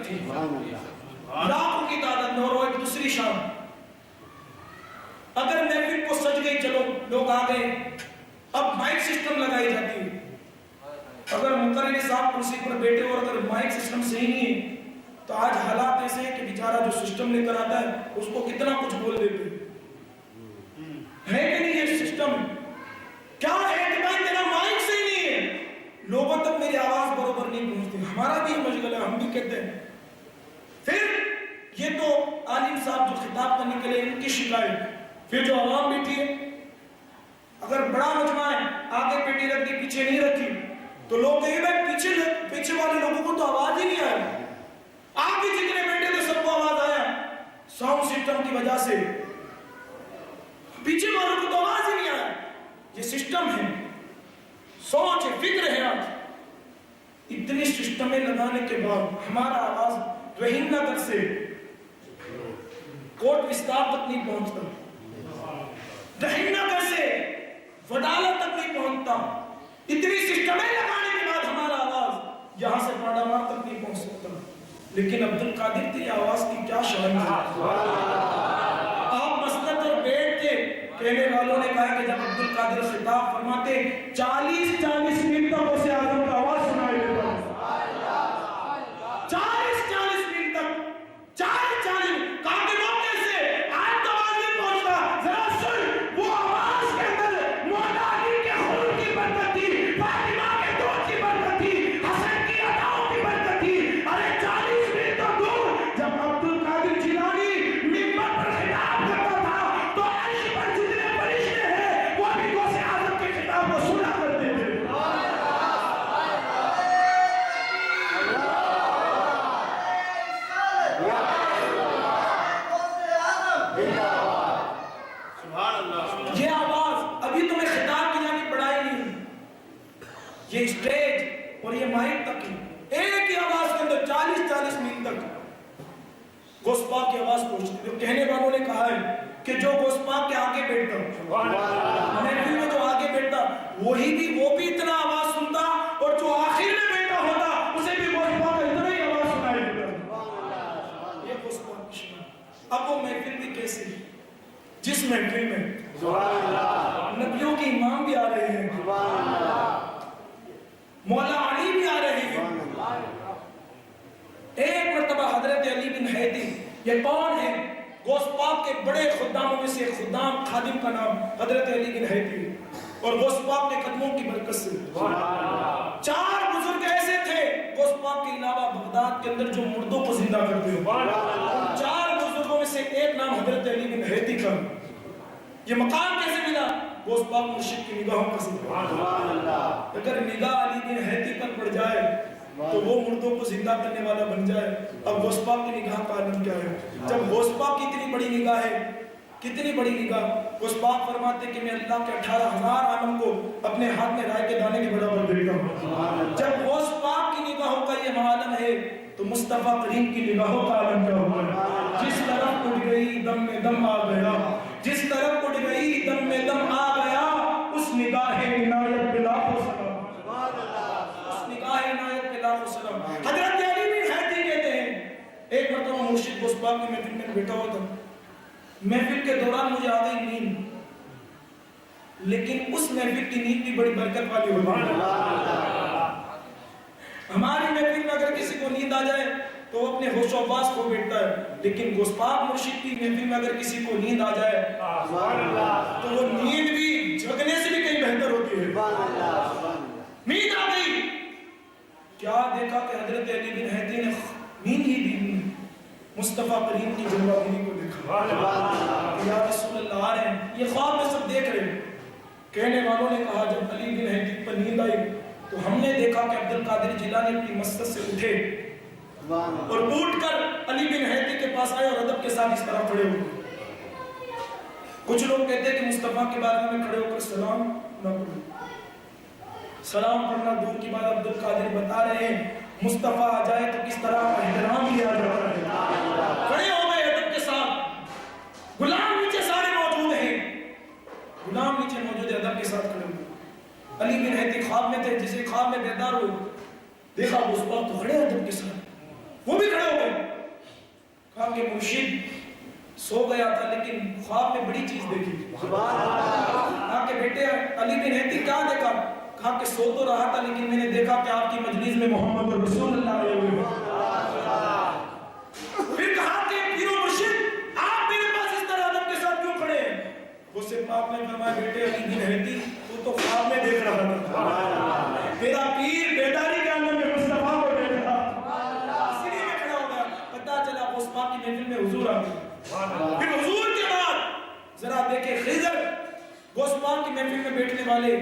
تھی، لاکھوں کی تعداد میں، اور ایک دوسری شان اگر محفل کو سج گئی، چلو لوگ آ گئے، اب مائک سسٹم لگائی جاتی ہے، اگر مقرر صاحب کرسی پر بیٹھے اور اگر مائک سسٹم صحیح نہیں ہے تو آج حالات ایسے ہیں کہ بیچارہ جو سسٹم لے کر آتا ہے اس کو کتنا کچھ بول دیتے ہے کہ نہیں؟ یہ سسٹم کیا ہے کہ بھائی تیرا مائک صحیح نہیں ہے، لوگوں تک میری آواز برابر نہیں پہنچتی، ہمارا بھی مشغلہ ہے، ہم بھی کہتے ہیں۔ پھر یہ تو عالم صاحب جو خطاب کرنے کے لیے ان کی شکایت، پھر جو عوام بیٹھی ہے، اگر بڑا مجمع ہے آگے پیٹی رکھ دی پیچھے نہیں رکھی تو لوگ کہیں بھائی پیچھے والے لوگوں کو تو آواز ہی نہیں آئی، آگے جتنے بیٹھے تھے سب کو آواز آیا، ساؤنڈ سسٹم کی وجہ سے پیچھے والوں کو تو آواز ہی نہیں آیا۔ یہ سسٹم ہے، سوچ ہے، فکر ہے۔ آج اتنی سسٹمیں لگانے کے بعد ہمارا آواز رحیم نگر سے کوٹ وستار تک نہیں پہنچتا، رحیم نگر سے وڈالہ تک نہیں پہنچتا، اتنی سسٹمیں لگانے کے بعد ہمارا آواز یہاں سے پاڈامار تک نہیں پہنچ سکتا۔ لیکن عبد القادر تیری آواز کی کیا شان ہے، آپ مسند اور بیٹھ کے کہنے والوں نے کہا کہ جب عبد القادر خطاب فرماتے 40 منٹ تک اسے اعظم کا آواز سنائی دیتا، 40 منٹ تک 40 کہا کہ وہ کیسے آج تو آواز نہیں پہنچتا، ذرا سن وہ آواز کے اندر مولا علی کے خون کی برکت تھی، فاطمہ کے دودھ کی برکت تھی، حسن کی اداؤں کی برکت تھی۔ ارے 40 منٹ تو دور جب عبد القادر جیلانی منبر پر خطاب کرتا تھا تو عرش پر جتنے فرشتے ہیں وہ بھی غوث اعظم کے خطاب کو سنا کرتے تھے۔ یہ آواز ابھی تمہیں خطاب کی جانب بڑھائی نہیں، یہ اسٹیج اور یہ مائک تک ہی ایک ہی آواز کے اندر 40 منٹ تک غوث پاک کی آواز پہنچتی تھی۔ کہنے والوں نے کہا ہے کہ جو غوث پاک کے آگے بیٹھتا محفل میں جو آگے بیٹھتا وہی بھی وہ بھی اتنا آواز سنتا، اور جو آخر میں بیٹھا ہوتا اسے بھی غوث پاک کا اتنا ہی آواز سنائی دیتا۔ یہ غوث پاک کی شان۔ اب وہ محفل بھی کیسے، جس محفل میں نبیوں کے امام بھی آ رہے ہیں، مولا علی بھی آ رہے ہیں۔ ایک مرتبہ حضرت علی بن حیدی، یہ کون ہے؟ غوث پاک کے بڑے خداموں میں سے ایک خدام خادم کا نام حضرت علی بن حیدی، اور غوث پاک کے قدموں کی برکت سے 4 بزرگ ایسے تھے غوث پاک کے علاوہ بغداد کے اندر جو مردوں کو زندہ کرتے ہیں۔ 4 بزرگوں میں سے ایک نام حضرت علی بن حیدی کا۔ یہ مقام کیسے ملا؟ غوث پاک مرشد کی نگاہوں کا صدقہ۔ اگر نگاہ علی بن حیدی پر پڑ جائے تو وہ مردوں کو زندہ کرنے والا بن جائے۔ اب غوث پاک کی نگاہ کا عالم کیا ہے؟ جب غوث پاک کی اتنی بڑی نگاہ ہے، کتنی بڑی نگاہ، غوث پاک فرماتے کہ میں اللہ کے 18,000 عالم کو اپنے ہاتھ میں رائے کے دانے کے برابر دیکھتا ہوں۔ جب غوث پاک کی نگاہوں کا یہ عالم ہے تو مصطفیٰ کریم کی نگاہوں کا عالم کیا ہوگا؟ جس طرف اٹھ گئی دم میں دم آ گیا، جس طرف اٹھ گئی دم میں دم آ گیا، اس نگاہ عنایت پہ لاکھوں سلام، اس نگاہ عنایت پہ لاکھوں سلام۔ حضرت علی بن حیدی کہتے ہیں ایک مرتبہ مرشد غوث پاک کی محفل میں بیٹھا ہوا تھا، محفل کے دوران مجھے آ گئی نیند، لیکن اس محفل کی نیند بھی بڑی برکت والی ہوتی ہے۔ ہماری محفل میں اگر کسی کو نیند آ جائے تو وہ اپنے ہوش و حواس کھو بیٹھتا ہے، لیکن غوث پاک مرشد کی محفل میں اگر کسی کو نیند آ جائے تو وہ نیند بھی جگنے سے بھی کہیں بہتر ہوتی ہے۔ نیند آ گئی، کیا دیکھا کہ حضرت علی بن حیدی نے نیند ہی دی، مصطفیٰ کریم کی جلوہ گری کو دیکھا، یا رسول اللہ آ رہے ہیں، یہ خواب میں سب دیکھ رہے ہیں۔ کہنے والوں نے کہا جب علی بن حیدی پر نیند آئی تو ہم نے دیکھا کہ عبد القادر جیلانی اپنی مسجد سے اٹھے اور اٹھ کر علی بن حیدی کے پاس آئے اور ادب کے ساتھ اس طرح کھڑے ہوئے۔ کچھ لوگ کہتے ہیں کہ مصطفیٰ کے بارے میں کھڑے ہو کر سلام نہ پڑھو، سلام پڑھنا دور کی بات۔ عبد القادر بتا رہے ہیں مصطفیٰ آ جائے تو کس طرح کا احترام کیا جاتا ہے۔ کھڑے ہو گئے ادب کے ساتھ، غلام نیچے سارے موجود ہیں، غلام نیچے موجود ہے، ادب کے ساتھ کھڑے ہوئے۔ علی بن حیدی خواب میں تھے، جسے خواب میں بیدار ہو دیکھا غوث پاک تو کھڑے ادب کے ساتھ، وہ بھی کھڑے ہو گئے۔ کے مرشد سو گیا تھا لیکن خواب میں بڑی چیز دیکھی. سبحان اللہ. کہا کہ بیٹے علی بن ہیتی کیا دیکھا؟ کہا کہ سو تو رہا تھا لیکن میں نے دیکھا کہ آپ کی مجلس میں محمد رسول اللہ علیہ وسلم. پھر کہا کہ پیر و مرشد آپ میرے پاس اس طرح ادب کے ساتھ کیوں کھڑے ہیں؟ غوث پاک نے فرمایا بیٹے علی بن ہیتی تو خواب میں دیکھ رہا تھا. تیرا پیر بیداری کے عالم میں مصطفیٰ کو دیکھ رہا تھا. اسی لیے میں کھڑا ہو گیا. پتہ چلا غوث پاک کی محفل میں حضور آ گئے. پھر حضور کے بعد ذرا دیکھیں خضر غوث پاک کی محفل میں بیٹھنے والے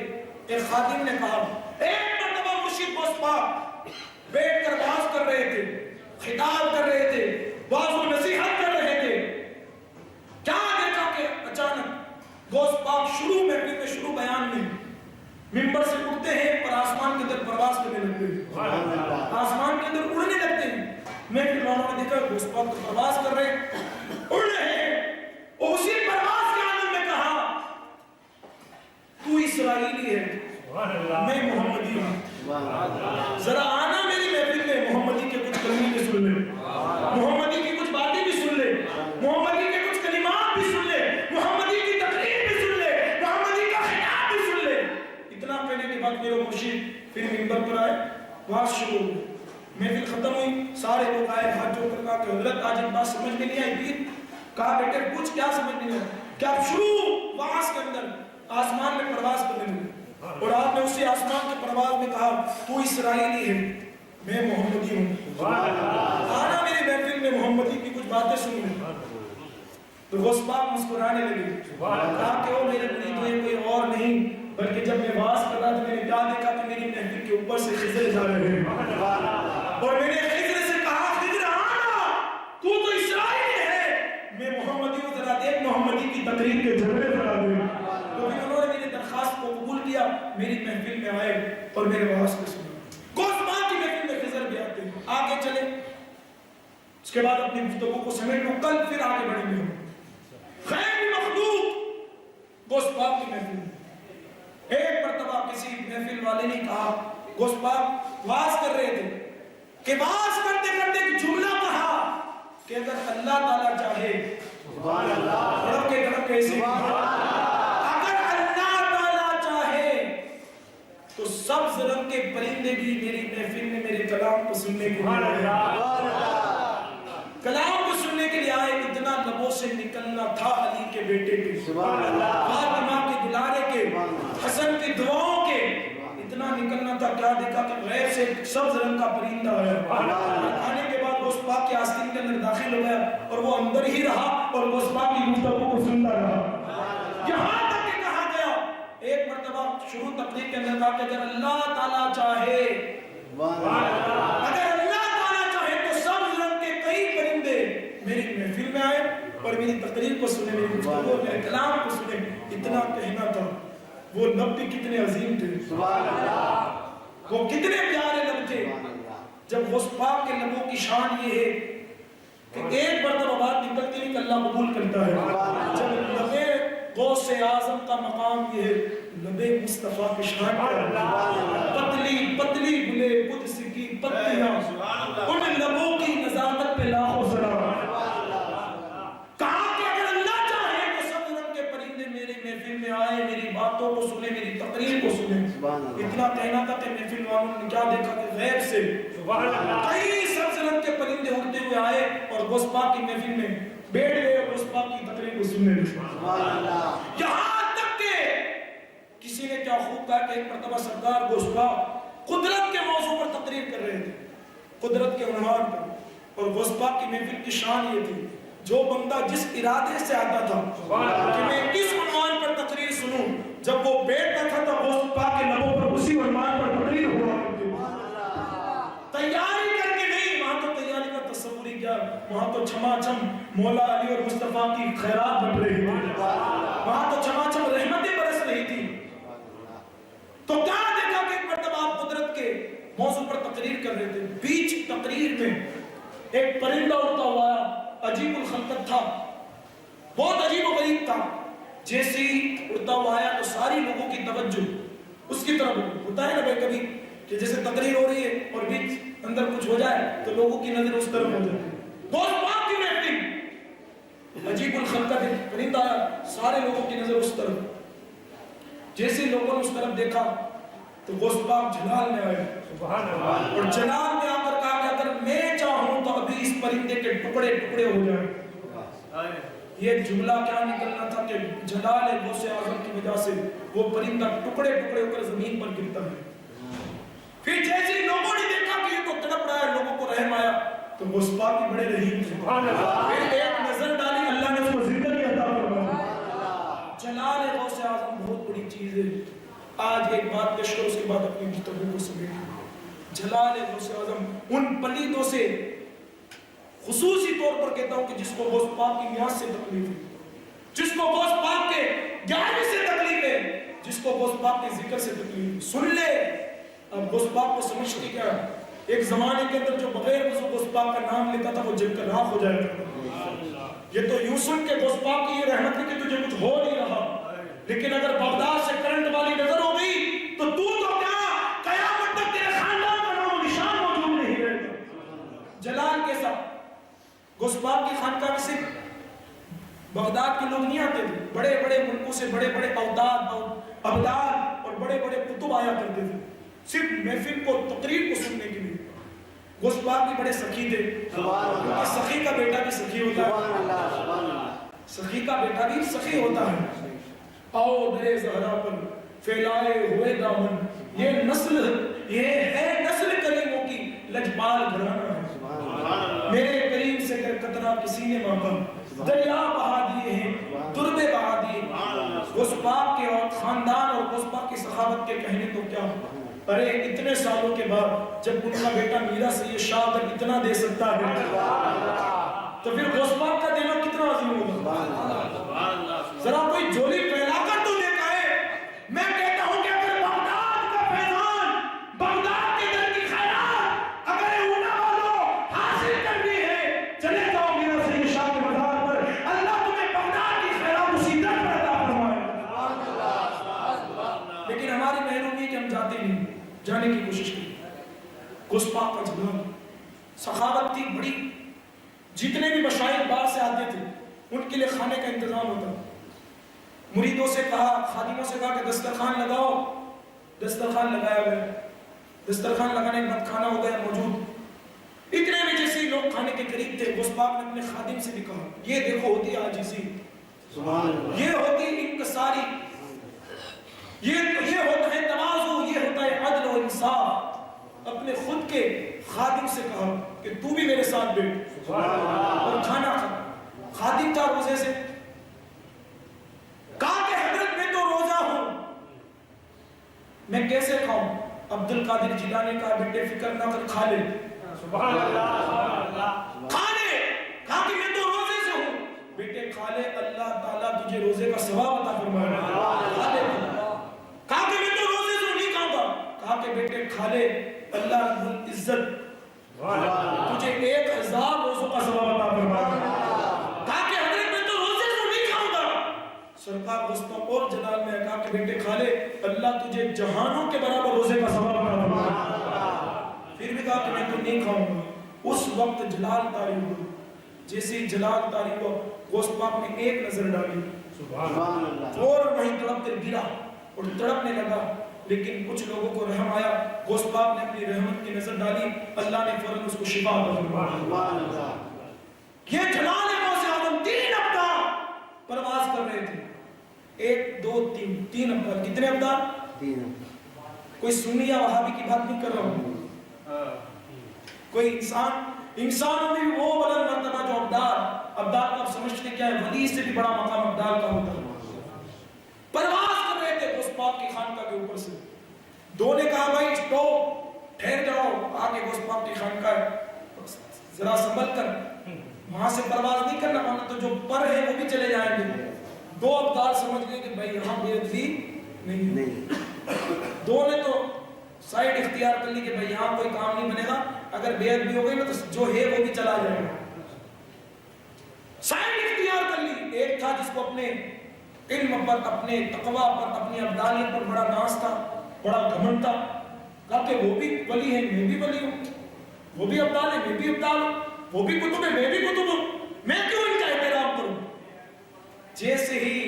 ایک خادم نے کہا ایک مرتبہ مرشد غوث پاک بیٹھ کر باز کر رہے تھے, خطاب کر رہے تھے, باز و نصیحت کر رہے تھے. کیا دیکھا کہ اچانک غوث پاک شروع محفل میں شروع بیان میں منبر سے اٹھتے ہیں اور آسمان کے اندر پرواز کرنے لگتے ہیں, آسمان کے اندر اڑنے لگتے ہیں. محفل والوں نے دیکھا غوث پاک تو پرواز کر رہے ہیں, اڑ رہے ہیں. اسی پرواز کے عالم میں کہا تو اسرائیلی ہے میں محمدی ہوں, ذرا آنا میری محفل میں, محمدی کے کچھ کلمے بھی سن لے, محمدی کی کچھ باتیں بھی سن لے, محمدی کے کچھ کلمات بھی سن لے, محمدی کی تقریر بھی سن لے, محمدی کا خطاب بھی سن لے. اتنا کہنے کے بعد میرے مرشد پھر منبر پر آئے, بات شروع ہوئی. محفل ختم ہوئی, سارے لوگ آئے, ہاتھ جوڑ کر کہا کہ حضرت آج ایک بات سمجھ میں نہیں آئی پیر. کہا بیٹے کچھ کیا سمجھ نہیں آئی؟ کہ آپ شروع وعظ کے اندر آسمان میں پرواز کرنے لگے اور آپ نے اسی آسمان کے پرواز میں کہا تو اسرائیلی ہے میں محمدی ہوں, آنا میری محفل میں محمدی کی کچھ باتیں سن لیں. تو غوث پاک مسکرانے لگے. کہا کہ وہ میرے مرید ہیں کوئی اور نہیں بلکہ جب میں واز کر رہا تھا میں نے کیا دیکھا کہ میری محفل کے اوپر سے خضر جا رہے ہیں اور میں نے خضر سے کہا خضر آنا تو اسرائیل ہے میں محمدی ہوں, ذرا دیکھ محمدی کی تقریر کے جھگڑے ذرا دے. تو پھر انہوں نے میری درخواست کو قبول کیا, میری محفل میں آئے اور میرے واز کو سنا. غوث پاک کی محفل میں خضر بھی آتے ہیں. آگے چلے, اس کے بعد اپنی گفتگو کو سمیٹ لوں, کل پھر آگے بڑھیں گے. غیبی مخلوق غوث پاک کی محفل میں. ایک مرتبہ کسی محفل والے نے کہا, غوث پاک واز کر رہے تھے کہ واز کرتے کرتے ایک جملہ کہا کہ اگر اللہ تعالیٰ چاہے رب کے طرف کیسے اگر اللہ تعالیٰ چاہے تو سبز رنگ کے پرندے بھی میری محفل میں میرے کلام کو سننے کے لیے کلام کو سننے کے لیے آئے. اتنا لبوں سے نکلنا تھا علی کے بیٹے کے, فاطمہ کے دلارے کے, حسن کی دعاؤں کے, اتنا نکلنا تھا. کیا دیکھا کہ غیب سے سبز رنگ کا پرندہ آیا. آنے کے بعد غوث پاک کے آستین کے اندر داخل ہو گیا اور وہ اندر ہی رہا اور غوث پاک کی گفتگو کو سنتا رہا. یہاں تک کہ کہا گیا ایک مرتبہ شروع تقریر کے اندر کہا کہ اگر اللہ تعالیٰ چاہے اگر اللہ تعالیٰ چاہے تو سبز رنگ کے کئی پرندے میری محفل میں آئے اور میری تقریر کو سنے, میری گفتگو میرے کلام کو سنے. اتنا کہنا تھا. وہ لب بھی کتنے عظیم تھے, وہ کتنے پیارے لب تھے. جب غوث پاک کے لبوں کی شان یہ ہے کہ ایک مرتبہ بات نکلتی نہیں کہ اللہ قبول کرتا ہے. جب لبے غوث اعظم کا مقام یہ ہے, لبے مصطفیٰ کی شان پتلی پتلی گلے قدس کی پتیاں, ان لبوں کی نزاکت پہ لاکھوں سلام. کہا کہ اگر اللہ چاہے تو سب رنگ کے پرندے میری محفل میں آئے, میری باتوں کو سنے, میری تقریر کو سنے. اتنا کہنا تھا کہ محفل والوں نے کیا دیکھا کہ غیب سے کئی سبز رنگ کے پرندے اڑتے ہوئے آئے اور غوث پاک کی محفل میں بیٹھ گئے اور غوث پاک کی تقریر کو سننے لگے. یہاں تک کہ کسی نے کیا خوب کہا کہ ایک مرتبہ سرکار غوث پاک قدرت کے موضوع پر تقریر کر رہے تھے, قدرت کے عنوان پر, اور غوث پاک کی محفل کی شان یہ تھی جو بندہ جس ارادے سے آتا تھا کہ میں اس عنوان پر تقریر سنوں, جب وہ بیٹھتا تھا تو غوث پاک کے لبوں پر اسی عنوان پر تقریر ہوا کرتی. تیاری کر کے نہیں, وہاں تو تیاری کا تصور ہی کیا, وہاں تو چھما چھم مولا علی اور مصطفیٰ کی خیرات بن رہی تھی, وہاں تو چھما چھم رحمتیں برس رہی تھی. تو کیا دیکھا کہ ایک مرتبہ آپ قدرت کے موضوع پر تقریر کر رہے تھے, بیچ تقریر میں ایک پرندہ اڑتا ہوا عجیب الخلقت تھا, بہت عجیب و غریب تھا. جیسی اڑتا ہوا آیا تو ساری لوگوں کی توجہ اس کی طرف ہوتا ہے نا بھائی کبھی کہ جیسے تقریر ہو رہی ہے اور بیچ اندر کچھ ہو جائے تو لوگوں کی نظر اس طرف ہو جائے. غوث پاک کی محفل سارے لوگوں کی نظر اس طرف. جیسے لوگوں نے اس طرف دیکھا تو غوث پاک جلال میں آئے اور جلال میں آ کر کہا کہ اگر میں چاہوں تو ابھی اس پرندے کے ٹکڑے ٹکڑے ہو جائیں. یہ جملہ کیا نکلنا تھا کہ جلال غوث اعظم کی وجہ سے وہ پرندہ ٹکڑے ٹکڑے ہو کر زمین پر گرتا ہے. پھر جیسے لوگوں نے دیکھا کہ یہ تو تڑپ رہا ہے, لوگوں کو رحم آیا تو غوث پاک بھی بڑے رحیم تھے. پھر ایک نظر ڈالی, اللہ نے اس کو زندگی عطا فرمائی. جلال غوث اعظم بہت بڑی چیز ہے. آج ایک بات پیش کرو, اس کے بعد اپنی گفتگو کو سمیٹیں. جلال غوث اعظم ان پلیدوں سے خصوصی طور پر کہتا ہوں کہ جس کو غوث پاک کی نیاز سے تکلیف ہے, جس کو غوث پاک کے گیارہویں سے تکلیف ہے, جس کو غوث پاک کے ذکر سے تکلیف ہے, سن لے. اب غوث پاک کو سمجھتے کیا ہے؟ ایک زمانے کے اندر جو بغیر وضو غوث پاک کا نام لیتا تھا وہ جل کر راکھ ہو جائے گا. یہ تو یوں سن کے غوث پاک کی یہ رحمت ہے کہ تجھے کچھ ہو نہیں رہا, لیکن اگر بغداد سے کرنٹ والی نظر ہو گئی تو کیا قیامت تک تیرے خاندان کا نام و نشان موجود نہیں رہے گا. جلال کے ساتھ غوث پاک کی خانقاہ میں صرف بغداد کے لوگ نہیں آتے تھے, بڑے بڑے ملکوں سے بڑے بڑے ابدال اور بڑے بڑے کتب آیا کرتے تھے صرف محفل کو تقریر کو سننے کے لیے. غوث پاک بھی بڑے سخی تھے. سخی کا بیٹا بھی سخی ہوتا ہے, سخی کا بیٹا بھی سخی ہوتا ہے. آؤ درے زہرا پر پھیلائے ہوئے دامن, یہ نسل یہ ہے نسل کریموں کی لجپال گھرانا ہے. میرے کریم سے کر قطرہ کسی نے مانگا, دریا بہا دیے ہیں دربے بہا دیے. غوث پاک کے اور خاندان اور غوث پاک کی سخاوت کے کہنے تو کیا, ارے اتنے سالوں کے بعد جب ان کا بیٹا میرا سے یہ شہادت اتنا دے سکتا ہے تو پھر غوث پاک کا دینا کتنا عظیم ہوگا. ذرا کوئی جولی پھیلا کر تو دیکھا ہے. میں کہتا ہوں کہ اگر بغداد کا فیضان, بغداد کے در کی خیرات اگر اونا والوں حاصل کرنی ہے, چلے جاؤ میرا سید شاہ کے مزار پر, اللہ تمہیں بغداد کی خیرات اسی در پر عطا فرمائے. لیکن ہماری محرومی کہ ہم جاتے نہیں, جانے کی کوشش کی. غوث پاک کا جلال سخاوت تھی بڑی. جتنے بھی مشائخ باہر سے آتے تھے ان کے لیے کھانے کا انتظام ہوتا. مریدوں سے کہا, خادموں سے کہا کہ دسترخوان لگاؤ. دسترخوان لگایا گیا. دسترخوان لگانے کے بعد کھانا ہو گیا موجود. اتنے میں جیسے لوگ کھانے کے قریب تھے, غوث پاک نے اپنے خادم سے بھی کہا, یہ دیکھو ہوتی عاجزی, یہ ہوتی انکساری, یہ ہوتا ہے تواضع, یہ ہوتا ہے عدل و انصاف. اپنے خود کے خادم سے کہا کہ تو بھی میرے ساتھ بیٹھ اور کھانا کھا. خادم تھا روزے سے, کہا کہ حضرت میں تو روزہ ہوں, میں کیسے کھاؤں؟ عبد القادر جیلانی کا بیٹے فکر نہ کر, کھا لے. سبحان اللہ, کھا لے. کہا کہ میں تو روزے سے ہوں. بیٹے کھا لے, اللہ تعالیٰ تجھے روزے کا ثواب عطا فرمائے. کھا لے. کہا کہ میں تو روزے سے نہیں کھاؤں گا. کہا کہ بیٹے کھا لے, اللہ رب العزت تجھے 1000 روزوں کا ثواب عطا فرمائے. کہا کہ حضرت میں تو روزے سے نہیں کھاؤں گا. سرکار غوث پاک اور جلال میں کہا کہ بیٹے کھا لے, اللہ تجھے جہانوں کے برابر روزے کا ثواب عطا فرمائے. پھر بھی کہا کہ میں تو نہیں کھاؤں گا. اس وقت جلال طاری ہوا. جیسے جلال طاری ہوا, غوث پاک نے ایک نظر ڈالی, سبحان اللہ, اور وہیں تڑپ کر گرا اور تڑپنے لگا. لیکن کچھ لوگوں کو رحم آیا, غوث پاک نے اپنی رحمت کی نظر ڈالی, اللہ نے فوراً اس کو شفا عطا فرمایا. یہ جلال غوث اعظم 3 ابدال پرواز کر رہے تھے. 1 2 3 3 ابدال. کتنے ابدال؟ 3. کوئی سنی یا وہابی کی بات نہیں کر رہا ہوں. کوئی انسانوں میں وہ بلند مرتبہ جو ابدال کا آپ سمجھتے کیا ہے, ولی سے بھی بڑا مقام ابدال کا ہوتا ہے. پرواز کر رہے تھے غوث پاک کی خانقاہ کے اوپر سے. 2 نے کہا بھائی سٹاپ, ٹھہر جاؤ, آگے غوث پاک کی خانقاہ ہے, ذرا سنبھل کر, وہاں سے پرواز نہیں کرنا, ورنہ تو جو پر ہیں وہ بھی چلے جائیں گے. 2 ابدال سمجھ گئے کہ بھائی یہاں بے ادبی نہیں. 2 نے تو سائڈ اختیار کر لی کہ بھائی یہاں کوئی کام نہیں بنے گا, اگر بے ادبی ہو گئی نا تو جو ہے وہ بھی چلا جائے گا. سائڈ اختیار کر لی. ایک تھا جس کو اپنے علم پر, اپنے تقویٰ پر, اپنی ابدالیت پر بڑا ناز تھا, بڑا گھمنڈ تھا. کہا کہ وہ بھی ولی ہیں, میں بھی ولی ہوں, وہ بھی ابدال ہے, میں بھی ابدال ہوں, وہ بھی کتب ہے, میں بھی کتب ہوں, میں کیوں ان کا احترام کروں؟ جیسے ہی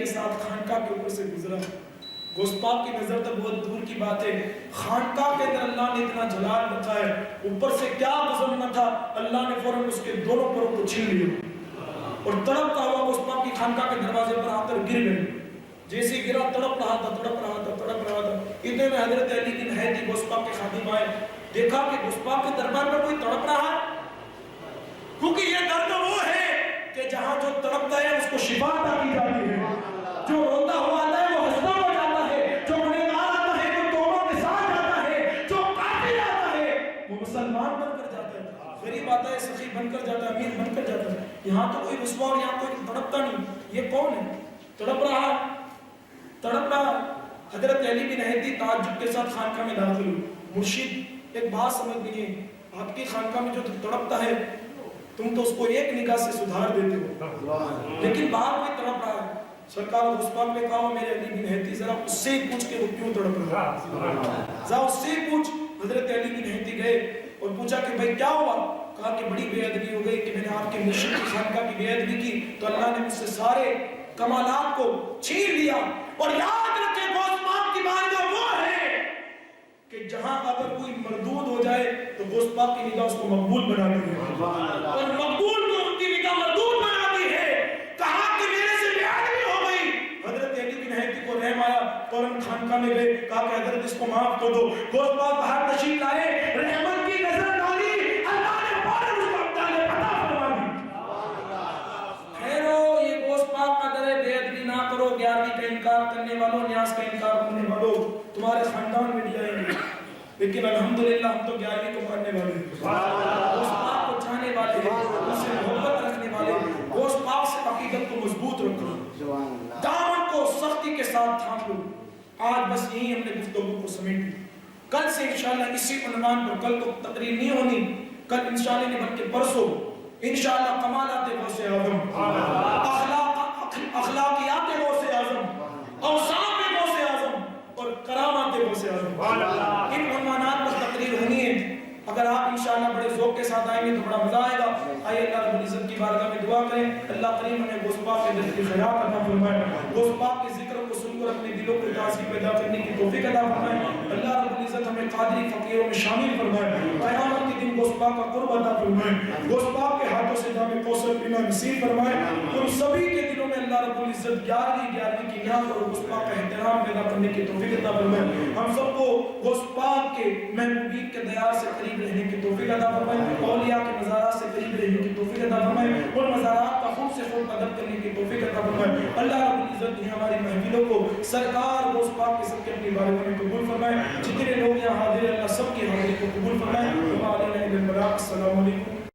کے ساتھ خانقاہ کے اوپر سے گزرا. گوشت پاک کی نظر تو بہت دور کی بات ہے، خانقاہ کے اندر اللہ نے اتنا جلال رکھا ہے، اوپر سے کیا گزرنا تھا، اللہ نے فوراً اس کے دونوں پروں کو چھین لیا اور تڑپتا ہوا گوشت پاک کی خانقاہ کے دروازے پر آ کر گر گئے. جیسے گرا تڑپ رہا تھا. اتنے میں حضرت علی بن حیدی گوشت پاک کے خادم آئے، دیکھا کہ گوشت پاک کے دربار پر کوئی تڑپ رہا ہے، کیونکہ یہ درد وہ ہے کہ جہاں جو تڑپتا ہے اس کو شفا عطا کی جاتی ہے، جو روتا ہوا آتا ہے وہ ہنستا ہوا جاتا ہے، جو گنہگار آتا ہے وہ توبہ کے ساتھ جاتا ہے، جو کافر آتا ہے وہ مسلمان بن کر جاتا ہے، غریب آتا ہے سخی بن کر جاتا ہے، امیر بن کر جاتا ہے. یہاں تو کوئی رسوا اور یہاں کوئی تڑپتا نہیں. یہ کون ہے؟ تڑپ رہا. حضرت علی بن حیدی تعجب کے ساتھ خانقاہ میں داخل ہوئے. مرشد ایک بات سمجھ گئے، آپ کی خانقاہ میں جو تڑپتا ہے تم تو اس کو ایک نگاہ سے سدھار دیتے ہو، لیکن باہر میں تڑپ رہا ہے. سرکار گوشت پاک نے کہا میرے علی بن حیدی ذرا اس سے ہی پوچھ کے وہ کیوں تڑپ رہا ہے، ذرا اس سے ہی پوچھ. حضرت علی بن حیدی گئے اور پوچھا کہ بھائی کیا ہوا؟ کہا کہ بڑی بے ادبی ہو گئی کہ میں نے آپ کے مرشد کی خانقاہ کی بے ادبی کی تو اللہ نے مجھ سے سارے کمالات کو چھین لیا. اور یاد رکھیں گوشت پاک کی بارگاہ وہ ہے کہ جہاں اگر کوئی مردود ہو جائے تو گوشت پاک کی نگاہ اس کو مقبول بناتی ہے، اور مقبول کو ان کی نگاہ مردود بناتی ہے. کہا کہ میرے سے بے ادبی ہو گئی. حضرت علی بن حیدی کو رحم آیا، فوراً خانقاہ میں گئے، کہا کہ حضرت اس کو معاف کر دو. گوشت پاک باہر تشریف لائے، رحمت کی نظر ڈالی، اللہ نے فوراً اس کو اپنا پتہ فرما دی. خیرو یہ گوشت پاک کا در بے ادبی نہ کرو. 11ویں کا انکار کرنے والوں، نیاز کا انکار کرنے والوں تمہارے خاندان میں بھی آئیں گے، لیکن الحمدللہ ہم تو 11ویں کو ماننے والے ہیں، گوشت پاک کو چاہنے والے ہیں، اس سے محبت رکھنے والے ہیں. گوشت پاک سے عقیدت کو مضبوط رکھو، دامن کو سختی کے ساتھ تھام لو. آج بس یہی ہم نے گفتگو کو سمیٹ دی. کل سے انشاءاللہ اسی عنوان پر، کل تو تقریر نہیں ہونی، کل انشاءاللہ نہیں بلکہ پرسوں انشاءاللہ کمالات غوث اعظم، اخلاقیات غوث اعظم، اوصاف غوث اعظم اور کرامات غوث اعظم، ان عنوانات پر تقریر ہونی ہے. اگر آپ انشاءاللہ بڑے ذوق کے ساتھ آئیں گے تو بڑا مزہ آئے گا. آئیے اللہ رب العزت کی بارگاہ میں دعا کریں، اللہ کریم ہمیں گوشت پاک کے دل کی خیرات عطا فرمائے، گوشت پاک کے ذکر کو سن کر اپنے دلوں کو تعظیم پیدا کرنے کی توفیق عطا فرمائے. اللہ رب العزت ہمیں قادری فقیروں میں شامل فرمائے، قیامت کے دن گوشت پاک کا قرب عطا فرمائے، گوشت پاک کے ہاتھوں سے جام کوثر پینا نصیب فرمائے. ان سبھی کے دلوں میں اللہ رب العزت 11ویں کی نیاز اور گوشت پاک کا احترام پیدا کرنے کی توفیق عطا فرمائے. ہم سب کو گوشت پاک کے محبوبین کے دیار سے قریب رہنے کی توفیق عطا فرمائے، اولیاء کے مزارات سے قریب رہنے کی توفیق عطا فرمائے، ان مزارات کا خود سے خود ادب کرنے کی توفیق عطا فرمائے. اللہ رب العزت نے ہماری محفلوں کو سرکار گوشت پاک کے سب کے اپنی بارگاہ میں قبول فرمائے. جتنے لوگ یہاں حاضر ہیں اللہ سب کی حاضری کو قبول فرمائے. السلام علیکم.